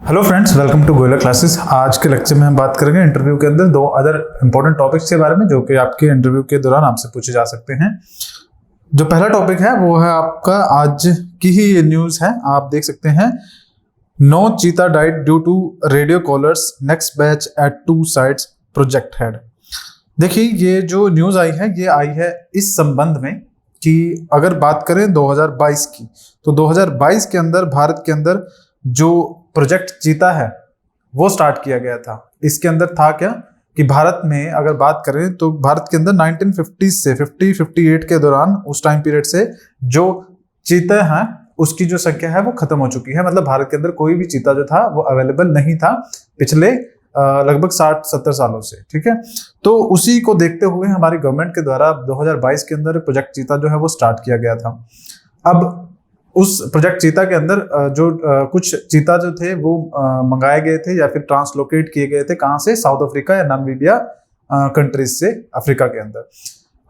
Hello friends, welcome to Goyla classes. आज के lecture में हम बात करेंगे इंटरव्यू के अंदर दो अदर इंपॉर्टेंट टॉपिक्स के बारे में जो कि आपके इंटरव्यू के दौरान आपसे पूछे जा सकते हैं। जो पहला टॉपिक है वो है आपका आज की ही ये न्यूज़ है, आप देख सकते हैं। No cheetah died due to radio collars, next batch at 2 sites project head. देखिए, ये जो न्यूज़ आई है ये आई है इस संबंध में कि अगर बात करें 2022 की, तो 2022 के अंदर भारत के अंदर जो प्रोजेक्ट चीता है वो स्टार्ट किया गया था। इसके अंदर था क्या कि भारत में अगर बात करें तो भारत के अंदर 1950 से 50-58 के दौरान उस टाइम पीरियड से जो चीता हैं उसकी जो संख्या है वो खत्म हो चुकी है। मतलब भारत के अंदर कोई भी चीता जो था वो अवेलेबल नहीं था पिछले लगभग 60-70 सालों से। ठीक है, तो उसी को देखते हुए हमारी गवर्नमेंट के द्वारा 2022 के अंदर प्रोजेक्ट चीता जो है वो स्टार्ट किया गया था। अब उस प्रोजेक्ट चीता के अंदर जो कुछ चीता जो थे वो मंगाए गए थे या फिर ट्रांसलोकेट किए गए थे। कहाँ से? साउथ अफ्रीका या नामीबिया कंट्रीज से अफ्रीका के अंदर।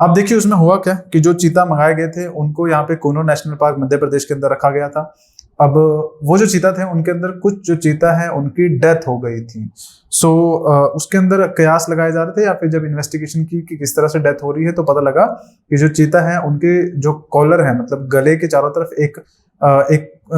अब देखिए उसमें हुआ क्या कि जो चीता मंगाए गए थे उनको यहाँ पे कूनो नेशनल पार्क मध्य प्रदेश के अंदर रखा गया था। अब वो जो चीता थे उनके अंदर कुछ जो चीता है उनकी डेथ हो गई थी। सो उसके अंदर कयास लगाए जा रहे थे या फिर जब इन्वेस्टिगेशन की कि किस तरह से डेथ हो रही है तो पता लगा कि जो चीता है उनके जो कॉलर है, मतलब गले के चारों तरफ एक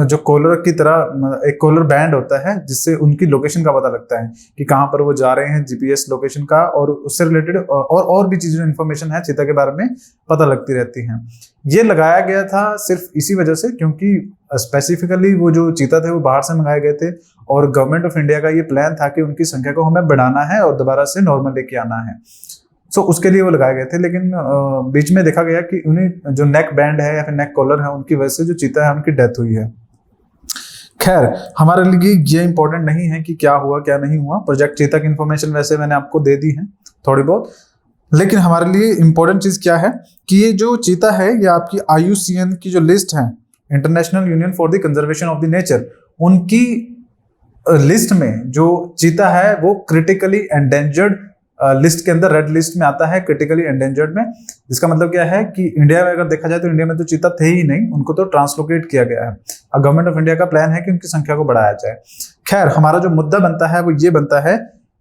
जो कॉलर की तरह एक कॉलर बैंड होता है जिससे उनकी लोकेशन का पता लगता है कि कहाँ पर वो जा रहे हैं, जीपीएस लोकेशन का, और उससे रिलेटेड और भी चीजें इन्फॉर्मेशन है चीता के बारे में पता लगती रहती हैं। ये लगाया गया था सिर्फ इसी वजह से क्योंकि स्पेसिफिकली वो जो चीता थे वो बाहर से मंगाए गए थे और गवर्नमेंट ऑफ इंडिया का ये प्लान था कि उनकी संख्या को हमें बढ़ाना है और दोबारा से नॉर्मल लेके आना है। सो उसके लिए वो लगाए गए थे। लेकिन बीच में देखा गया कि उन्हें जो नेक बैंड है या फिर नेक कॉलर है उनकी वजह से जो चीता है उनकी डेथ हुई है। खैर, हमारे लिए ये इंपॉर्टेंट नहीं है कि क्या हुआ क्या नहीं हुआ। प्रोजेक्ट चीता की इन्फॉर्मेशन वैसे मैंने आपको दे दी है थोड़ी बहुत, लेकिन हमारे लिए इंपॉर्टेंट चीज क्या है कि ये जो चीता है ये आपकी IUCN की जो लिस्ट है, international union for the conservation of the nature, उनकी लिस्ट में जो चीता है वो क्रिटिकली एंडेंजर्ड लिस्ट के अंदर, रेड लिस्ट में आता है, क्रिटिकली एंडेंजर्ड में। जिसका मतलब क्या है कि इंडिया में अगर देखा जाए तो इंडिया में तो चीता थे ही नहीं, उनको तो ट्रांसलोकेट किया गया है। अब गवर्नमेंट ऑफ इंडिया का प्लान है कि उनकी संख्या को बढ़ाया जाए। खैर, हमारा जो मुद्दा बनता है वो ये बनता है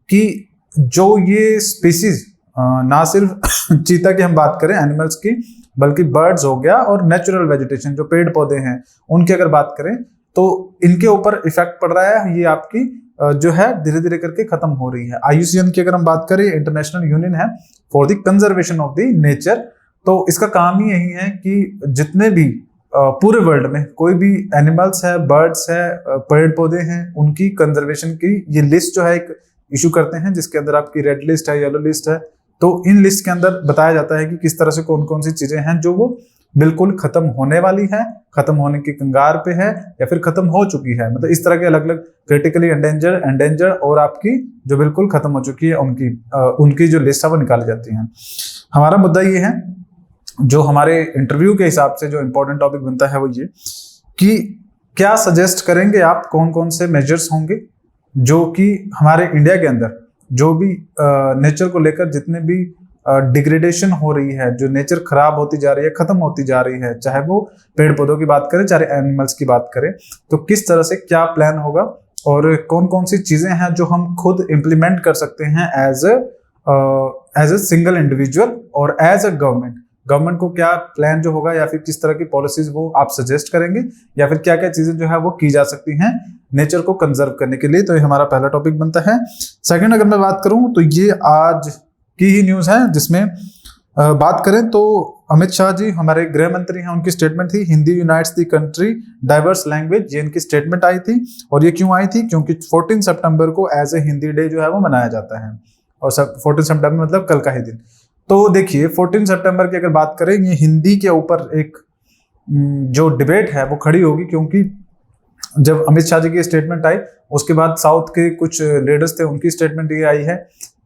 कि जो ये स्पीसीज ना सिर्फ चीता की हम बात करें एनिमल्स की, बल्कि बर्ड्स हो गया और नेचुरल वेजिटेशन जो पेड़ पौधे हैं उनकी अगर बात करें तो इनके ऊपर इफेक्ट पड़ रहा है। ये आपकी जो है धीरे धीरे करके खत्म हो रही है। IUCN की अगर हम बात करें, इंटरनेशनल यूनियन है for the conservation of the nature, तो इसका काम ही यही है कि जितने भी पूरे वर्ल्ड में कोई भी एनिमल्स है, बर्ड्स है, पेड़ पौधे हैं, उनकी कंजर्वेशन की ये लिस्ट जो है एक इशू करते हैं जिसके अंदर आपकी रेड लिस्ट है, येलो लिस्ट है। तो इन लिस्ट के अंदर बताया जाता है कि किस तरह से कौन कौन सी चीजें हैं जो वो बिल्कुल खत्म होने वाली है, खत्म होने की कगार पे है या फिर खत्म हो चुकी है। मतलब इस तरह के अलग अलग क्रिटिकली एंडेंजर और आपकी जो बिल्कुल खत्म हो चुकी है उनकी जो लिस्ट है वो निकाली जाती है। हमारा मुद्दा ये है, जो हमारे इंटरव्यू के हिसाब से जो इंपॉर्टेंट टॉपिक बनता है वो ये कि क्या सजेस्ट करेंगे आप, कौन कौन से मेजर्स होंगे जो कि हमारे इंडिया के अंदर जो भी नेचर को लेकर जितने भी डिग्रेडेशन हो रही है, जो नेचर खराब होती जा रही है, खत्म होती जा रही है, चाहे वो पेड़ पौधों की बात करें चाहे एनिमल्स की बात करें, तो किस तरह से क्या प्लान होगा और कौन कौन सी चीजें हैं जो हम खुद इंप्लीमेंट कर सकते हैं एज ए सिंगल इंडिविजुअल और एज अ गवर्नमेंट को क्या प्लान जो होगा या फिर किस तरह की पॉलिसीज वो आप सजेस्ट करेंगे या फिर क्या क्या चीजें जो है वो की जा सकती हैं नेचर को कंजर्व करने के लिए। तो ये हमारा पहला टॉपिक बनता है। सेकंड अगर मैं बात करूं तो ये आज की ही न्यूज है जिसमें बात करें तो अमित शाह जी हमारे गृह मंत्री हैं, उनकी स्टेटमेंट थी Hindi unites the country diverse language. ये इनकी स्टेटमेंट आई थी और ये क्यों आई थी? क्योंकि 14 सितंबर को एज ए हिंदी डे जो है वो मनाया जाता है और 14 सितंबर मतलब कल का ही दिन। तो देखिए 14 सितंबर की अगर बात करें, ये हिंदी के ऊपर एक जो डिबेट है वो खड़ी होगी, क्योंकि जब अमित शाह जी की स्टेटमेंट आई उसके बाद साउथ के कुछ लीडर्स थे, उनकी स्टेटमेंट ये आई है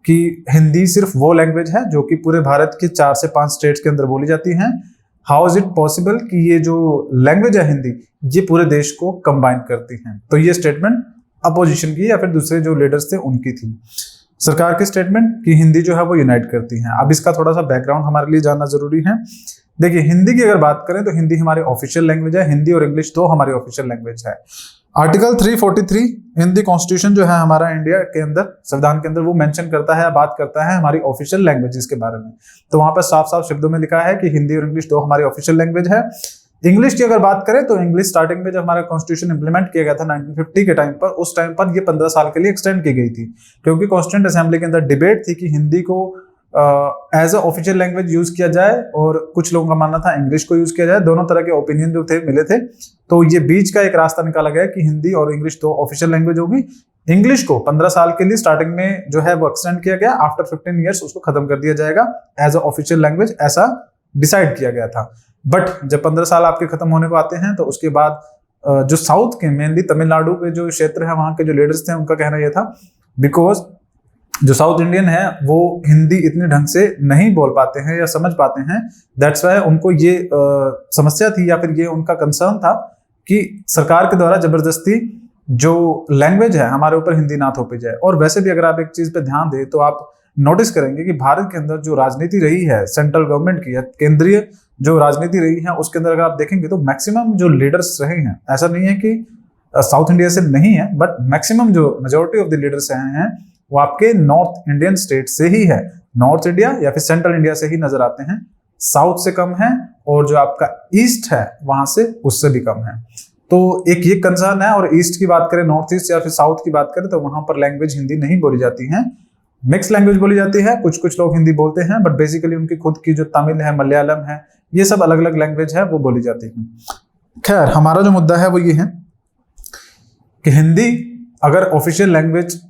कि हिंदी सिर्फ वो लैंग्वेज है जो कि पूरे भारत के 4 से 5 स्टेट्स के अंदर बोली जाती हैं। हाउ इज इट पॉसिबल कि ये जो लैंग्वेज है हिंदी ये पूरे देश को कंबाइन करती हैं? तो ये स्टेटमेंट अपोजिशन की या फिर दूसरे जो लीडर्स थे उनकी थी। सरकार की स्टेटमेंट कि हिंदी जो है वो यूनाइट करती है। अब इसका थोड़ा सा बैकग्राउंड हमारे लिए जानना जरूरी है। देखिए, हिंदी की अगर बात करें तो हिंदी हमारी ऑफिशियल लैंग्वेज है। हिंदी और इंग्लिश दो हमारी ऑफिशियल लैंग्वेज है। आर्टिकल 343 इन द कॉन्स्टिट्यूशन जो है हमारा इंडिया के अंदर, संविधान के अंदर, वो मेंशन करता है, बात करता है हमारी ऑफिशियल लैंग्वेजेस के बारे में। तो वहां पर साफ साफ शब्दों में लिखा है कि हिंदी और इंग्लिश दो हमारी ऑफिशियल लैंग्वेज है। इंग्लिश की अगर बात करें तो इंग्लिश स्टार्टिंग में जब हमारा कॉन्स्टिट्यूशन इंप्लीमेंट किया गया था 1950 के टाइम पर, उस टाइम पर ये 15 साल के लिए एक्सटेंड की गई थी, क्योंकि कॉन्स्टिट्यूंट असेंबली के अंदर डिबेट थी कि हिंदी को as a official language use किया जाए और कुछ लोगों का मानना था इंग्लिश को यूज किया जाए। दोनों तरह के ओपिनियन जो थे मिले थे, तो ये बीच का एक रास्ता निकाला गया कि हिंदी और इंग्लिश तो ऑफिशियल लैंग्वेज होगी। इंग्लिश को 15 साल के लिए स्टार्टिंग में जो है वो एक्सटेंड किया गया, आफ्टर 15 ईयर्स उसको खत्म कर दिया जाएगा एज अ ऑफिशियल लैंग्वेज, ऐसा डिसाइड किया गया था। बट जब 15 साल आपके खत्म होने को आते हैं तो उसके बाद जो साउथ के, मेनली तमिलनाडु के जो क्षेत्र है, वहां के जो लीडर्स थे उनका कहना यह था, बिकॉज जो साउथ इंडियन है वो हिंदी इतने ढंग से नहीं बोल पाते हैं या समझ पाते हैं, दैट्स वाई उनको ये समस्या थी या फिर ये उनका कंसर्न था कि सरकार के द्वारा जबरदस्ती जो लैंग्वेज है हमारे ऊपर हिंदी ना थोपी जाए। और वैसे भी अगर आप एक चीज पे ध्यान दें तो आप नोटिस करेंगे कि भारत के अंदर जो राजनीति रही है सेंट्रल गवर्नमेंट की, केंद्रीय जो राजनीति रही है, उसके अंदर अगर आप देखेंगे तो मैक्सिमम जो लीडर्स रहे हैं, ऐसा नहीं है कि साउथ इंडिया से नहीं है, बट मैक्सिमम जो मेजोरिटी ऑफ द लीडर्स रहे हैं वो आपके नॉर्थ इंडियन स्टेट से ही है, नॉर्थ इंडिया या फिर सेंट्रल इंडिया से ही नजर आते हैं, साउथ से कम है, और जो आपका ईस्ट है वहां से उससे भी कम है। तो एक ये कंसर्न है। और ईस्ट की बात करें, नॉर्थ ईस्ट या फिर साउथ की बात करें, तो वहां पर लैंग्वेज हिंदी नहीं बोली जाती है, मिक्स लैंग्वेज बोली जाती है। कुछ कुछ लोग हिंदी बोलते हैं, बट बेसिकली उनकी खुद की जो तमिल है, मलयालम है, ये सब अलग अलग लैंग्वेज है वो बोली जाती है। खैर, हमारा जो मुद्दा है वो ये है कि हिंदी अगर ऑफिशियल लैंग्वेज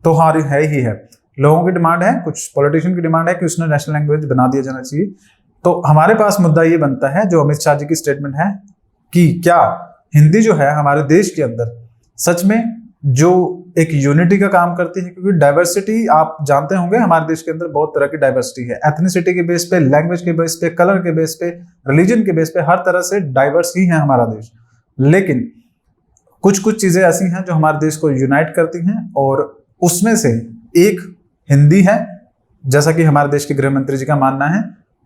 तो हमारी है ही है, लोगों की डिमांड है, कुछ पॉलिटिशियन की डिमांड है कि उसने नेशनल लैंग्वेज बना दिया जाना चाहिए। तो हमारे पास मुद्दा ये बनता है, जो अमित शाह जी की स्टेटमेंट है, कि क्या हिंदी जो है हमारे देश के अंदर सच में जो एक यूनिटी का काम करती है, क्योंकि डाइवर्सिटी आप जानते होंगे हमारे देश के अंदर बहुत तरह की डाइवर्सिटी है, एथनिसिटी के बेस पे, लैंग्वेज के बेस पे, कलर के बेस पे, रिलीजन के बेस पे, हर तरह से डाइवर्स ही है हमारा देश। लेकिन कुछ कुछ चीजें ऐसी हैं जो हमारे देश को यूनाइट करती हैं, और उसमें से एक हिंदी है, जैसा कि हमारे देश के गृह मंत्री जी का मानना है,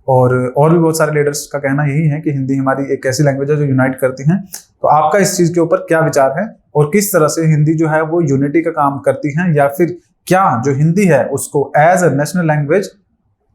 और भी बहुत सारे लीडर्स का कहना यही है कि हिंदी हमारी एक ऐसी लैंग्वेज है जो यूनाइट करती है। तो आपका इस चीज के ऊपर क्या विचार है, और किस तरह से हिंदी जो है वो यूनिटी का काम करती है, या फिर क्या जो हिंदी है उसको as a national language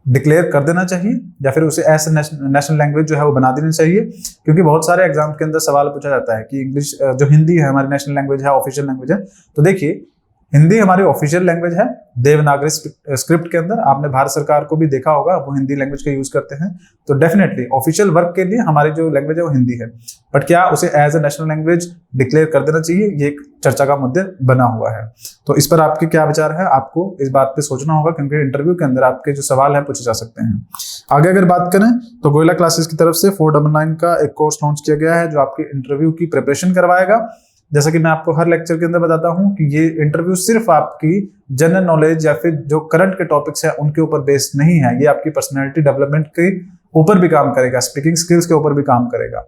declare कर देना चाहिए, या फिर उसे एज नेशनल लैंग्वेज जो है वो बना देनी चाहिए? क्योंकि बहुत सारे एग्जाम के अंदर सवाल पूछा जाता है कि इंग्लिश जो हिंदी है हमारी नेशनल लैंग्वेज है, ऑफिशियल लैंग्वेज है। तो देखिए, हिंदी हमारी ऑफिशियल लैंग्वेज है, देवनागरी स्क्रिप्ट के अंदर आपने भारत सरकार को भी देखा होगा, वो हिंदी लैंग्वेज का यूज करते हैं। तो डेफिनेटली ऑफिशियल वर्क के लिए हमारी जो लैंग्वेज है वो हिंदी है, बट क्या उसे as a national language declare कर देना चाहिए, ये एक चर्चा का मुद्दा बना हुआ है। तो इस पर आपके क्या विचार है, आपको इस बात पे सोचना होगा, क्योंकि इंटरव्यू के अंदर आपके जो सवाल है पूछे जा सकते हैं। आगे अगर बात करें तो गोयला क्लासेस की तरफ से 499 का एक कोर्स लॉन्च किया गया है, जो आपके इंटरव्यू की प्रिपरेशन करवाएगा। जैसा कि मैं आपको हर लेक्चर के अंदर बताता हूं कि ये इंटरव्यू सिर्फ आपकी जनरल नॉलेज या फिर जो करंट के टॉपिक्स हैं उनके ऊपर बेस्ड नहीं है, ये आपकी पर्सनैलिटी डेवलपमेंट के ऊपर भी काम करेगा, स्पीकिंग स्किल्स के ऊपर भी काम करेगा,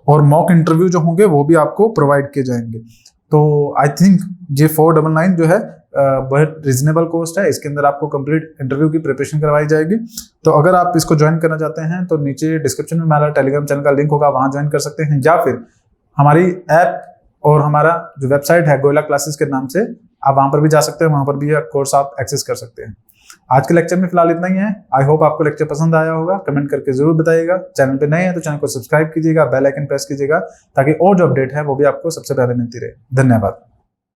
और मॉक इंटरव्यू जो होंगे वो भी आपको प्रोवाइड किए जाएंगे। तो आई थिंक ये 499 जो है बहुत रिजनेबल कॉस्ट है, इसके अंदर आपको कंप्लीट इंटरव्यू की प्रिपरेशन करवाई जाएगी। तो अगर आप इसको ज्वाइन करना चाहते हैं तो नीचे डिस्क्रिप्शन में हमारा टेलीग्राम चैनल का लिंक होगा, वहां ज्वाइन कर सकते हैं, या फिर हमारी ऐप और हमारा जो वेबसाइट है गोयला क्लासेस के नाम से, आप वहां पर भी जा सकते हैं, वहां पर भी यह कोर्स आप एक्सेस कर सकते हैं। आज के लेक्चर में फिलहाल इतना ही है। आई होप आपको लेक्चर पसंद आया होगा, कमेंट करके जरूर बताइएगा। चैनल पे नए हैं तो चैनल को सब्सक्राइब कीजिएगा, बेल आइकन प्रेस कीजिएगा, ताकि और जो अपडेट है वो भी आपको सबसे पहले मिलती रहे। धन्यवाद।